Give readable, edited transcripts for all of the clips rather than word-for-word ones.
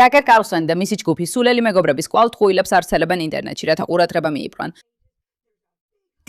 Tucker Carlson და მისი ჯგუფი სულელი მეგობრების კვალ ტყუილებს არსებობენ ინტერნეტში, რათა ყურადღება მიიპყრონ.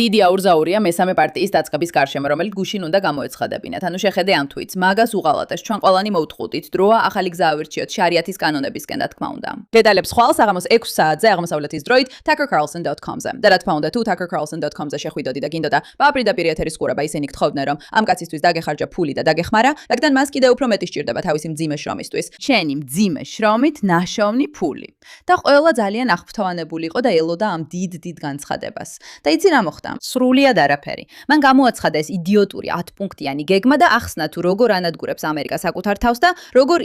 დიდი აურზაურია მესამე პარტიის დაწყების გარშემო, რომელიც გუშინ უნდა გამოეცხადებინათ. ანუ შეხედე ამ თვიტს. მაგას უღალატეს, ჩვენ ყველანი მოვთხოვდით, დროა ახალი გზა ავირჩიოთ შარიათის კანონებისკენ, რა თქმა უნდა. დეტალებს ხვალ საღამოს 6 საათზე აღმოსავლეთის დროით tuckercarlson.com-ზე. და რა თქმა უნდა, თუ tuckercarlson.com-ზე შეხვიდოდი და გინდოდა პირდაპირ ეთერის ყურება, ისინი გთხოვდნენ, რომ ამ კაცისთვის დაგეხარჯა ფული და დაგეხმარა, რადგან მას კიდევ უფრო მეტი სჭირდება თავისი მძიმე შრომისთვის. შენი მძიმე შრომით ნაშოვნი ფული. და ყველა ძალიან აღფრთოვანებული იყო და ელოდა ამ დიდ განცხადებას. და იცი რა მოხდა? სრულიად არაფერი. მან გამოაცხადა ეს იდიოტური 10 პუნქტიანი გეგმა და ახსნა თუ როგორ ანადგურებს ამერიკა საკუთარ თავს და როგორ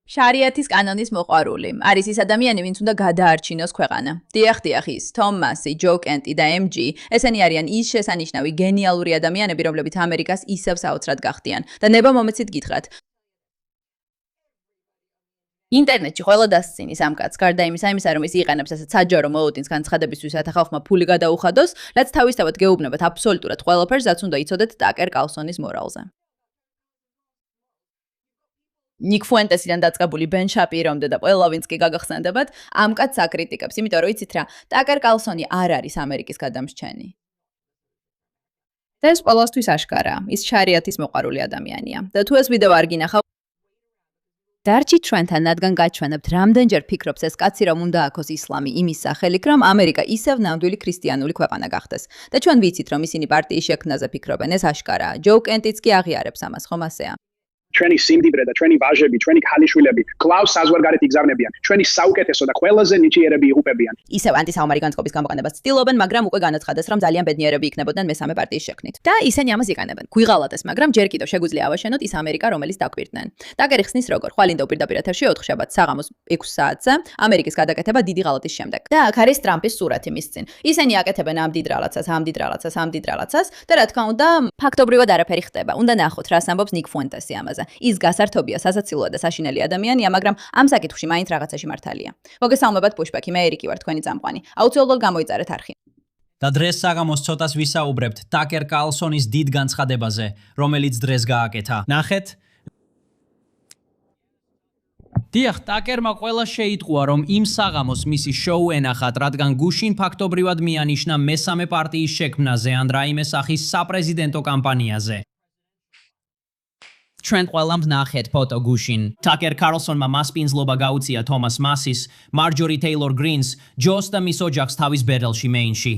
შარიათის კანონის მოყვარული. არის ის ადამიანი, ვინც უნდა გადაარჩინოს ქვეყანა. დიახ, ის, თომ მასი, ჯო კენტი და MG, ესენი არიან ის შესანიშნავი გენიალური ადამიანები, რომლებიც ამერიკას ისევ საოცრად გახდიან. და ნება მომეცით გითხრათ. ინტერნეტში ყველა დასცინის ამ კაცს, გარდა იმისა, რომ ის იყენებს ასეთ საჯარო მოლოდინს განცხადებისთვის, რათა ხალხმა ფული გადაუხადოს, რაც თავისთავად გეუბნებათ აბსოლუტურად ყველაფერს, რაც უნდა იცოდეთ Tucker Carlson-ის მორალზე. Nick Fuentes-დან დაწყებული Ben Shapiro-მდე და ყველა ვინც კი გაგახსენდებათ, ამ კაცს აკრიტიკებს, იმიტომ რომ იცით რა, Tucker Carlson-ი არ არის ამერიკის გადამრჩენი. და ეს ყველასთვის აშკარაა, ის შარიათის მოყვარული ადამიანია. და თუ ეს ვიდეო არ გინახავ, დარჩით ჩვენთან, რადგან გაჩვენებთ, რამდენჯერ ფიქრობს ეს კაცი, რომ უნდა აქოს ისლამი იმის სახელით, რომ ამერიკა ისევ ნამდვილი ქრისტიანული ქვეყანა გახდეს. და ჩვენ ვიცით, რომ ისინი პარტიის შექმნაზე ფიქრობენ, ეს აშკარაა. ჯო კენტიც კი აღიარებს ამას, ხომ ასეა? ჩვენი სიმდიდრე და ჩვენი ვაჟები, ჩვენი ქალიშვილები კლავს საზღვარგარეთ იგზავნებიან. ჩვენი საუკეთესო და ყველაზე ნიჭიერები იღუპებიან. ისევ ანტისაომარი განწყობის გამოყენებას ცდილობენ, მაგრამ უკვე განაცხადეს, რომ ძალიან ბედნიერები იქნებოდნენ მესამე პარტიის შექმნით. და ისინი ამას იყენებენ. გვიღალატეს, მაგრამ ჯერ კიდევ შეგვიძლია ავაშენოთ ის ამერიკა, რომელიც დაგვირდნენ. Tucker ხსნის როგორ, ხვალინდო პირდაპირ ეთერში 4 შაბათს საღამოს 6 საათზე, ამერიკის გადაკეთება დიდი ღალატის შემდეგ. და აქ არის ტრამპის სურათი მის წინ. ისინი აკეთებენ ამ დიდ რაღაცას და რა თქმა უნდა, ფაქტობრივად არაფერი ხდება. უნდა ნახოთ, რას ამბობს Nick Fuentes-ი ამაზე. ის გასართობია, სასაცილოა და საშინელი ადამიანია, მაგრამ ამ საკითხში მაინც რაღაცაში მართალია. მოგესალმებათ პუშბექი, მე ერიკი ვარ, თქვენი წამყვანი. აუცილებლად გამოიწერეთ არხი. და დღეს საღამოს ცოტას ვისაუბრებთ Tucker Carlson-ის დიდ განცხადებაზე, რომელიც დღეს გააკეთა. ნახეთ. დიახ, Tucker-მა ყველა შეიტყუა, რომ იმ საღამოს მისი შოუ ენახათ, რადგან გუშინ ფაქტობრივად მიანიშნა მესამე პარტიის შექმნაზე ან რაიმე სახის საპრეზიდენტო კამპანიაზე. ჩვენ ყველამ ნახეთ ფოტო გუშინ. Tucker Carlson-მა მასპინძლობა გაუწია Thomas Massis, Marjorie Taylor Greene, ჯოს და მის ოჯახს თავის ბერელში მეინში.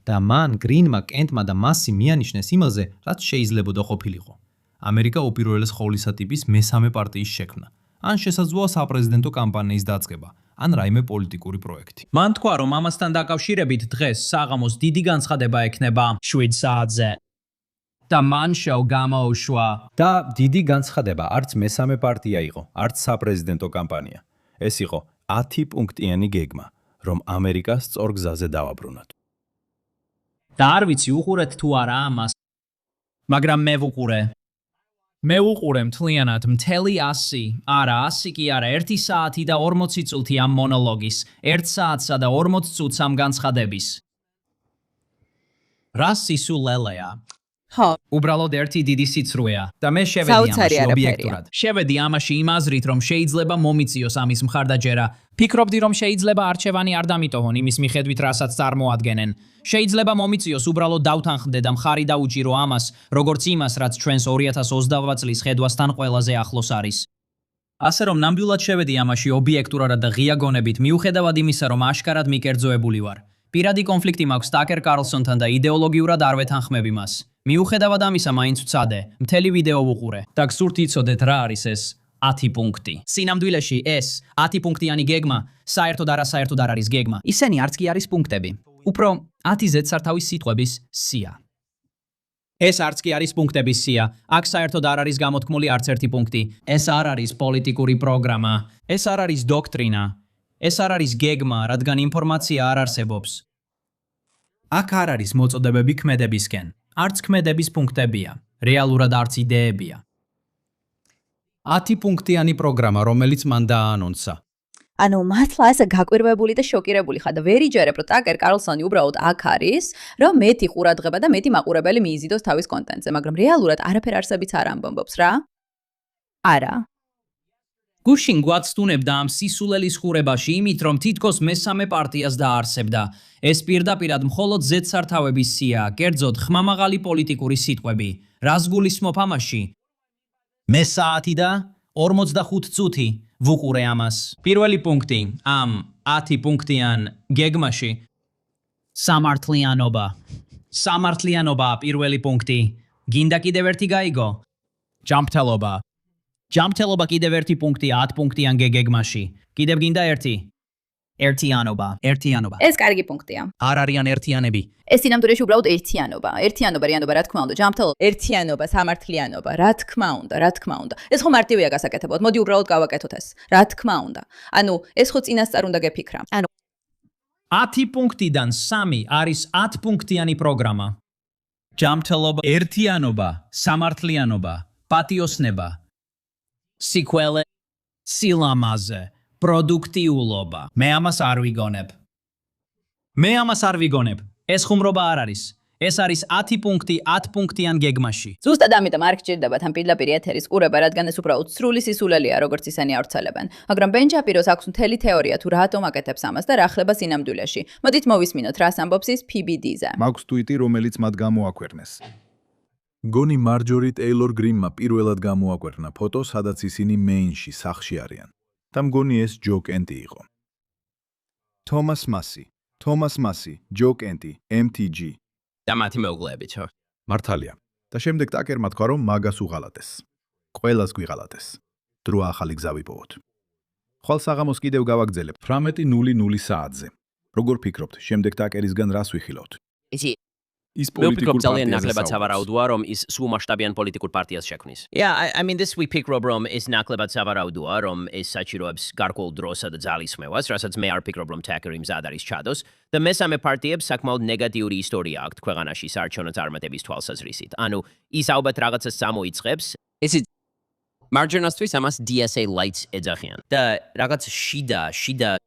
და მან გრინმა, კენტმა და მასი მიანიშნეს იმაზე, რაც შეიძლებოდა ყოფილიყო. ამერიკა უპირველეს ყოვლისა ტიპის მესამე პარტიის შექმნა. ან შესაძლოა საპრეზიდენტო კამპანიის დაწყება, ან რაიმე პოლიტიკური პროექტი. მან თქვა, რომ ამასთან დაკავშირებით დღეს საღამოს დიდი განცხადება ექნება 7 საათზე. და მან შოუ გამოუშვა. და დიდი განცხადება არც მესამე პარტია იყო, არც საპრეზიდენტო კამპანია. ეს იყო 10 პუნქტიანი გეგმა, რომ ამერიკას სწორ გზაზე დავაბრუნოთ. და არ ვიცი უყურეთ თუ არა ამას, მაგრამ მე ვუყურე. მე ვუყურე მთლიანად მთელი 100, არა 100 კი არა, 1 საათი და 40 წუთი ამ მონოლოგის, 1 საათსა და 40 წუთს ამ განცხადების. რა სისულელეა. უბრალოდ ერთი დიდი სიცრუეა და მე შევედი ამაში ობიექტურად. შევედი ამაში იმ აზრით, რომ შეიძლება მომიწიოს ამის მხარდაჭერა. ფიქრობდი, რომ შეიძლება არჩევანი არ დამიტოვონ იმის მიხედვით, რასაც წარმოადგენენ. შეიძლება მომიწიოს უბრალოდ დავთანხმდე და მხარი დაუჭირო ამას, როგორც იმას, რაც ჩვენს 2020 წლის ხედვასთან ყველაზე ახლოს არის. ასე რომ ნამდვილად შევედი ამაში ობიექტურად და ღია გონებით, მიუხედავად იმისა, რომ აშკარად მიკერძოებული ვარ. პირადი კონფლიქტი მაქვს Tucker Carlson-თან და იდეოლოგიურად არ ვეთანხმები მას. მიუხედავად ამისა მაინც ვცადე, მთელი ვიდეო ვუყურე და გსურთ იცოდეთ რა არის ეს 10 პუნქტი. სინამდვილეში ეს 10 პუნქტიანი გეგმა საერთოდ არ არის გეგმა. ისინი არც კი არის პუნქტები. უფრო 10 ზედსართავის სიტყვების სია. ეს არც კი არის პუნქტების სია. აქ საერთოდ არ არის გამოთქმული არც ერთი პუნქტი. ეს არ არის პოლიტიკური პროგრამა. ეს არ არის დოქტრინა. ეს არ არის გეგმა, რადგან ინფორმაცია არ არსებობს. აქ არ არის მოწოდებები ქმედებისკენ. არც ქმედების პუნქტებია, რეალურად არც იდეებია. 10 პუნქტიანი პროგრამა, რომელიც მან დააანონსა. ანუ მართლა ასე გაკვირვებული და შოკირებული ხარ და ვერ იჯერებ, რომ Tucker Carlson-ი უბრალოდ აქ არის, რომ მეტი ყურადღება და მეტი მაყურებელი მიიზიდოს თავის კონტენტზე, მაგრამ რეალურად არაფერ არსებიც არ ამბობს რა? არა. გუშინ გვაცდუნებდა ამ სისულელის ხურებაში იმით, რომ თითქოს მესამე პარტიას დაარსებდა. ეს პირდაპირად მხოლოდ ზედსართავების სია, კერძოდ ხმამაღალი პოლიტიკური სიტყვები. რას გულისხმობ ამაში? მე საათი და 45 წუთი ვუყურე ამას. პირველი პუნქტი ამ 10 პუნქტიან გეგმაში სამართლიანობა. სამართლიანობა პირველი პუნქტი. გინდა კიდევ ერთი გაიგო? ჯანმრთელობა. ჯანმრთელობა კიდევ ერთი პუნქტი 10 პუნქტიან გეგმაში. კიდევ გინდა ერთი? ერთიანობა. ერთიანობა. ეს კარგი პუნქტია. არ არიან ერთიანები. ეს სინამდვილეში უბრალოდ ერთიანობა. ერთიანობა, რა თქმა უნდა, ჯანმრთელობა, ერთიანობა, სამართლიანობა, რა თქმა უნდა. ეს ხო მარტივია გასაკეთებლად. მოდი უბრალოდ გავაკეთოთ ეს. რა თქმა უნდა. ანუ ეს ხო წინასწარ უნდა გეფიქრა. ანუ 10 პუნქტიდან 3 არის 10 პუნქტიანი პროგრამა. ჯანმრთელობა, ერთიანობა, სამართლიანობა, პატიოსნება, სიკველე, სილამაზე, პროდუქტიულობა. მე ამას არ ვიგონებ. ეს ხუმრობა არ არის. ეს არის 10 პუნქტი 10 პუნქტიან გეგმაში. ზუსტად ამიტომ არ გჭირდებათ ამ პირდაპირ ეთერის ყურება, რადგან ეს უბრალოდ სრული სისულელია, როგორც ისინი ავრცელებენ. მაგრამ ბენ შაპიროს აქვს მთელი თეორია თუ რატომ აკეთებს ამას და რა ხდება სინამდვილეში. მოდით მოვისმინოთ, რას ამბობს ის PBD-ზე. მაქვს ტვიტი, რომელიც მათ გამოაქვეყნეს. გონი მარჯორი ტეილორ გრინმა პირველად გამოაკვერნა ფოტო, სადაც ისინი მეინში სახლში არიან. და მგონი ეს ჯო კენტი იყო. თომას მასი, ჯო კენტი, MTG. და მათი მეუღლეებიც ხო? მართალია. და შემდეგ ტაკერმა თქვა, რომ მაგას უღალატეს. ყველას გვიღალატეს. დრო ახალი გზა ვიპოვოთ. ხვალ საღამოს კიდევ გავაგზელებ 18:00 საათზე. როგორ ფიქრობთ, შემდეგ ტაკერისგან რას ვიხილავთ? ის პოლიტიკურ ძალიან ნაკლებად სავარაუდოა, რომ ის სრულმასშტაბიან პოლიტიკურ პარტიას შექმნის. Yeah, I mean this we ფიქრობ, რომ ის ნაკლებად სავარაუდოა, რომ ეს საჭიროებს გარკვეულ დროსა და ძალისხმევას, რასაც მე არ ფიქრობ, რომ ტაკერი მზად არის ჩადოს. და მესამე პარტიებს საკმაოდ ნეგატიური ისტორია აქვს ქვეყანაში საარჩევნო წარმატების თვალსაზრისით. ანუ ის ალბათ რაღაცას წამოიწყებს. Is it მარჯვენასთვის ამას DSA lights ეძახიან. და რაღაც შიდა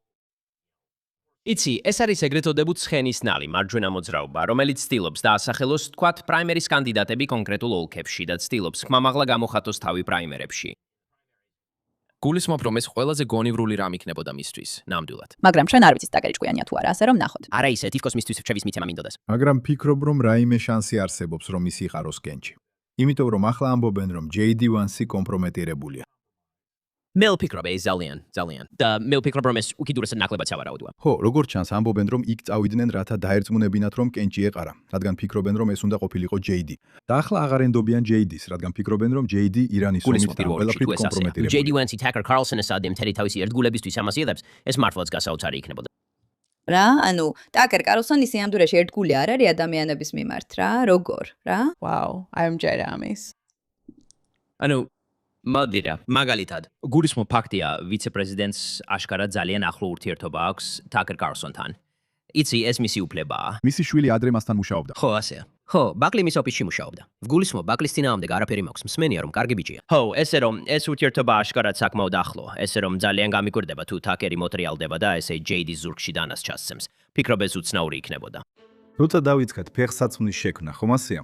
იცი, ეს არის ეგრეთ წოდებული ცხენისნალი მარჯვენა მოძრაობა, რომელიც ცდილობს დაასახელოს თქვათ პრაიმერის კანდიდატები კონკრეტულ ოლქებში და ცდილობს ხმამაღლა გამოხატოს თავი პრაიმერებში. გულისხმობ, რომ ეს ყველაზე გონივრული რამ იქნებოდა მისთვის, ნამდვილად. მაგრამ შენ არ ვიცი ტაკერი ჭკვიანია თუ არა, ასე რომ ნახოთ. არა ისე, თითქოს მისთვის რჩევის მიცემა მინდოდეს. მაგრამ ფიქრობ, რომ რაიმე შანსი არსებობს, რომ ის იყაროს კენჭი. იმიტომ რომ ახლა ამბობენ, რომ JD Vance კომპრომეტირებულია. მე ვფიქრობ, ეს ძალიან. და მე ვფიქრობ, რომ ეს უკიდურესად ნაკლებად სავარაუდოა. ხო, როგორც ჩანს, ამბობენ, რომ იქ წავიდნენ, რათა დაერწმუნებინათ, რომ კენჭი ეყარა, რადგან ფიქრობენ, რომ ეს უნდა ყოფილიყო JD. და ახლა აღარ ენდობიან JD-ს, რადგან ფიქრობენ, რომ JD ირანის ომით და ყველაფრით კომპრომეტირებულია. JD Vance Tucker Carlson-ს ადემ მთელი თავისი ერთგულებისთვის ამას იღებს, ეს მართლაც გასაოცარი იქნებოდა. რა? ანუ ტაკერ კარლსონი სიამდვილეში ერთგული არ არის ადამიანების მიმართ რა? როგორ? რა? Wow, I'm Jada Amis. ანუ მოდირა, მაგალითად, გულისხმობ ფაქტია, ვიცე-პრეზიდენტს აშკარად ძალიან ახლო ურთიერთობა აქვს ტაკერ კარლსონთან. იცი, ეს მისი უფლებაა. მისი შვილი ადრე მასთან მუშაობდა. ხო, ასეა. ხო, ბაკლი მის ოფისში მუშაობდა. ვგულისხმობ, ბაკლის წინააღმდეგ არაფერი მაქვს, მსმენია, რომ კარგი ბიჭია. ხო, ესე რომ ეს ურთიერთობა აშკარად საკმაოდ ახლო, ესე რომ ძალიან გამიკვირდება თუ ტაკერი მოტრიალდება და ესე JD-ის ზურგში დანას ჩასცემს. ფიქრობ, ეს უცნაური იქნებოდა. როცა დავიწყეთ ფეხსაცმლის შექმნა, ხომ ასეა?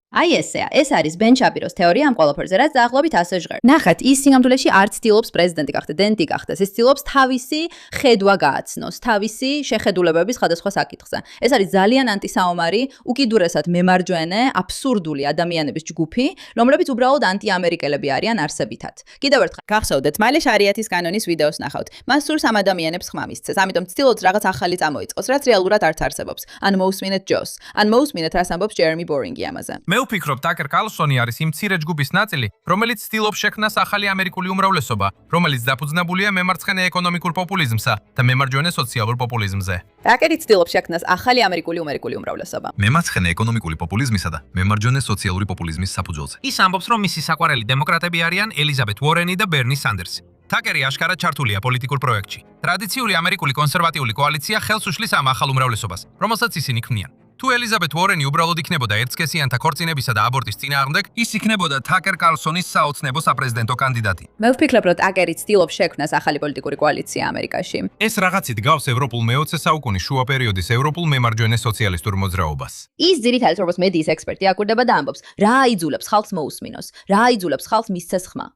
აი ესეა, ეს არის ბენ შაპიროს თეორია ამ ყველაფერზე, რაც დაახლოებით ასე ჟღერს. ნახეთ, ის სინამდვილეში არ ცდილობს პრეზიდენტი გახდეს, დენტი გახდეს, ის ცდილობს თავისი ხედვა გააცნოს, თავისი შეხედულებების სხვადასხვა საკითხზე. ეს არის ძალიან ანტისაომარი, უკიდურესად მემარჯვენე, აბსურდული ადამიანების ჯგუფი, რომლებიც უბრალოდ ანტიამერიკელები არიან არსებითად. კიდევ ერთხელ გახსოვდეთ, მალე შარიათის კანონის ვიდეოს ნახავთ. მას სურს ამ ადამიანებს ხმა მისცეს, ამიტომ ცდილობს რაღაც ახალი წამოიწყოს, რაც რეალურად არც არსებობს. ან მოусმინეთ ჯოს, ან მოусმინეთ რას ამბობს ჯერემი ბორინგი ამაზე. მე ვფიქრობ, ტაკერ კარლსონი არის იმ მცირე ჯგუფის ნაწილი, რომელიც ცდილობს შექმნას ახალი ამერიკული უმრავლესობა, რომელიც დაფუძნებულია მემარცხენე ეკონომიკურ პოპულიზმსა და მემარჯვენე სოციალურ პოპულიზმზე. ტაკერი ცდილობს შექმნას ახალი ამერიკული უმრავლესობა. მემარცხენე ეკონომიკური პოპულიზმისა და მემარჯვენე სოციალური პოპულიზმის საფუძველზე. ის ამბობს, რომ მისი საყვარელი დემოკრატები არიან ელიზაბეთ უორენი და ბერნი სანდერსი. ტაკერი აშკარად ჩართულია პოლიტიკურ პროექტში. ტრადიციული ამერიკული კონსერვატიული კოალიცია ხელს უშლის ამ ახალ უმრავლესობას, რომელსაც ისინი ქმნიან. თუ ელიზაბეთ უორენი უბრალოდ იქნებოდა ერთსქესიანთა ქორწინებისა და აბორტის წინააღმდეგ, ის იქნებოდა ტაკერ კარლსონის საოცნებო საპრეზიდენტო კანდიდატი. მე ვფიქრობ, რომ ტაკერი ცდილობს შექმნას ახალი პოლიტიკური კოალიცია ამერიკაში. ეს რაღაცით გავს ევროპულ მე-20 საუკუნის შუა პერიოდის ევროპულ მემარჯვენე სოციალისტურ მოძრაობას. ის ძირითადად როგორც მედიის ექსპერტი აკვირდება და ამბობს, რა აიძულებს ხალხს მოусმინოს, რა აიძულებს ხალხს მისცეს ხმა.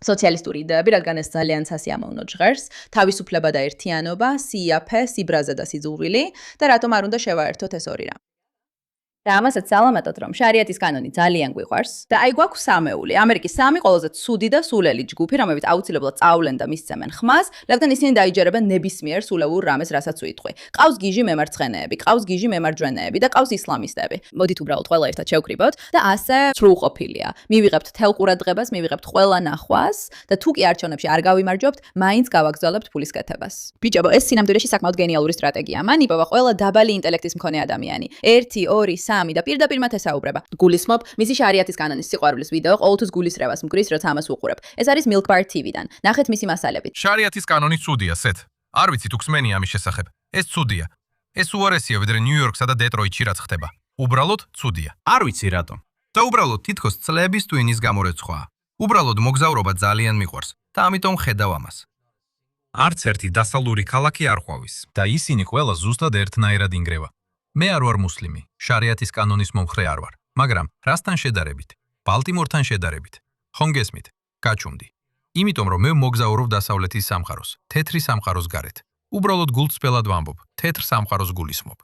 სოციალისტური იდეები, რადგან ეს ძალიან სასიამოვნო ჟღერს, თავისუფლება და ერთიანობა, სიაფე, სიბრაზა და სიძულვილი და რატომ არ უნდა შევაერთოთ ეს ორი რამ. და ამასაც სალამატოთ, რომ შარიათის კანონი ძალიან გვიყვარს და აი გვაქვს სამეული. ამერიკის სამი ყველაზე ცუდი და სულელი ჯგუფი, რომლებიც აუცილებლად წავლენ და მისცემენ ხმას, რადგან ისინი დაიჯერებენ ნებისმიერ სულელურ რამეს, რასაც უიტყვი. ყავს გიჟი მემარცხენეები, ყავს გიჟი მემარჯვენეები და ყავს ისლამისტები. მოდით უბრალოდ ყველა ერთად შევკრიბოთ და ასე სრულყოფილია. მივიღებთ თელ ყურადღებას, მივიღებთ ყველა ნახვას და თუ კი არჩევნებში არ გავიმარჯვებთ, მაინც გავაგრძელებთ ფულის კეთებას. ბიჭებო, ეს სინამდვილეში საკმაოდ გენიალური სტრატეგია. მან იპოვა ყველა დაბალი ინტელექტის მქონე ადამიანი. 1, 2, 3 და პირდაპირ მათ ესაუბრება. გულისხმობ მისი შარიათის კანონის სიყვარულის ვიდეო ყოველთვის გულისრევას მგრის, როცა ამას უყურებ. ეს არის Milk Bar TV-დან. ნახეთ მისი მასალებით. შარიათის კანონი ცუდია, სეთ. არ ვიცი თუ ხსმენი ამის შესახებ. ეს ცუდია. ეს უარესია, ვიდრე ნიუ-იორკსა და დეტროიტში რაც ხდება. უბრალოდ ცუდია. არ ვიცი რატომ. და უბრალოდ თითქოს წლების ტვინის გამორეცხვაა. უბრალოდ მოგზაურობა ძალიან მიყვარს და ამიტომ ხედავ ამას. არც ერთი დასავლური ქალაქი არ ყვავის და ისინი ყველა ზუსტად ერთნაირად ინგრევა. მე არ ვარ მუსლიმი, შარიათის კანონის მომხრე არ ვარ, მაგრამ რასთან შედარებით? ბალტიმორთან შედარებით. ხომ გესმით? გაჩუმდი. იმიტომ რომ მე მოგზაურობ დასავლეთის სამყაროს, თეთრი სამყაროს გარეთ. უბრალოდ გულწრფელად ვამბობ, თეთრ სამყაროს გულისხმობ.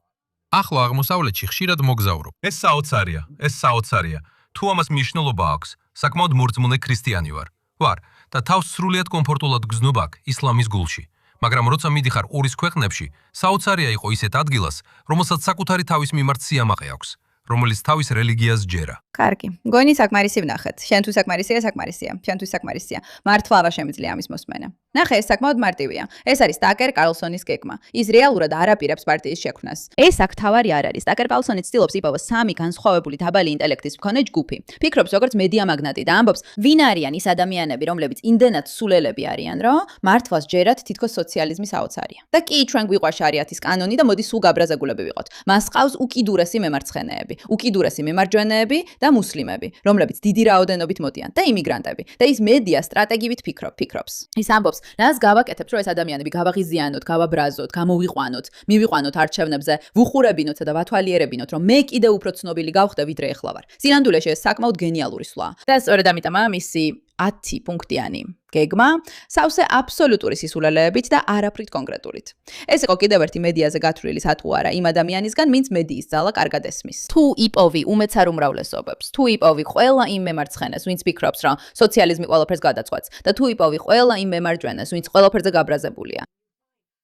ახლო აღმოსავლეთში ხშირად მოგზაურობ. ეს საოცარია. თუ ამას მნიშვნელობა აქვს, საკმაოდ მორწმუნე ქრისტიანი ვარ. ვარ და თავს სრულიად კომფორტულად გზნობ აქ, ისლამის გულში. მაგრამ როცა მიდიხარ ორის ქვეყნებში, საოცარია იყო ისეთ ადგილას, რომელსაც საკუთარი თავის მიმართ სიამაყე აქვს, რომელიც თავის რელიგიას ჯერა. კარგი. მგონი საკმარისი ვნახეთ. შენთვის საკმარისია. შენთვის საკმარისია. მართლა შემიძლია ამის მოსმენა. ნახე, ეს საკმაოდ მარტივია. ეს არის ტაკერ კარლსონის გეგმა. ის რეალურად არ აპირებს პარტიის შექმნას. ეს აქ თავარი არ არის. ტაკერ კარლსონი ცდილობს იპოვოს სამი განსხვავებული დაბალი ინტელექტის მქონე ჯგუფი. ფიქრობს როგორც მედია მაგნატი და ამბობს, ვინ არიან ის ადამიანები, რომლებიც იმდენად სულელები არიან, რომ მართლაც ჯერათ თითქოს სოციალიზმი საოცარია. და კი, ჩვენ გვიყვარს შარიათის კანონი და მოდი სულ გაბრაზაგულები ვიყოთ. მას ყავს უკიდურესი მემარცხენეები, უკიდურესი მემარჯვენეები და მუსლიმები, რომლებიც დიდი რაოდენობით მოდიან და იმიგრანტები. და ის მედია სტრატეგიით ფიქრობს. ის ამბობს, რას გავაკეთებთ, რომ ეს ადამიანები გავაღიზიანოთ, გავაბრაზოთ, გამოვიყვანოთ, მივიყვანოთ არჩევნებზე, ვუხურებინოთ და ვათვალიერებინოთ, რომ მე კიდევ უფრო ცნობილი გავხდე, ვიდრე ეხლა ვარ. სინამდვილეში ეს საკმაოდ გენიალური სვლაა. და სწორედ ამიტომ მისი 10 პუნქტიანი გეგმა სავსე აბსოლუტური სისულელეებით და არაფრით კონკრეტულით. ეს იყო კიდევ ერთი მედიაზე გათვლილი სატყუარა იმ ადამიანისგან, ვინც მედიის ძალა კარგად ესმის. თუ იპოვი უმეცარ უმრავლესობებს, თუ იპოვი ყველა იმ მემარცხენეს, ვინც ფიქრობს, რომ სოციალიზმი ყველაფერს გადაწყვეტს, და თუ იპოვი ყველა იმ მემარჯვენეს, ვინც ყველაფერზე გაბრაზებულია.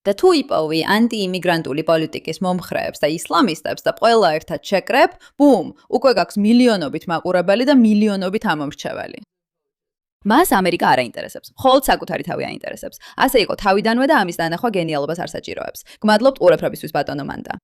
და თუ იპოვი ანტიიმიგრანტული პოლიტიკის მომხრეებს და ისლამისტებს და ყველა ერთად შეკრებ, ბუმ, უკვე გაქვს მილიონობით მაყურებელი და მილიონობით ამომრჩეველი. მას ამერიკა არ აინტერესებს, მხოლოდ საკუთარი თავი აინტერესებს. ასე იყო თავიდანვე და ამის დანახვა გენიალობას არ საჭიროებს. გმადლობთ ყურებისათვის ბატონო მანდა.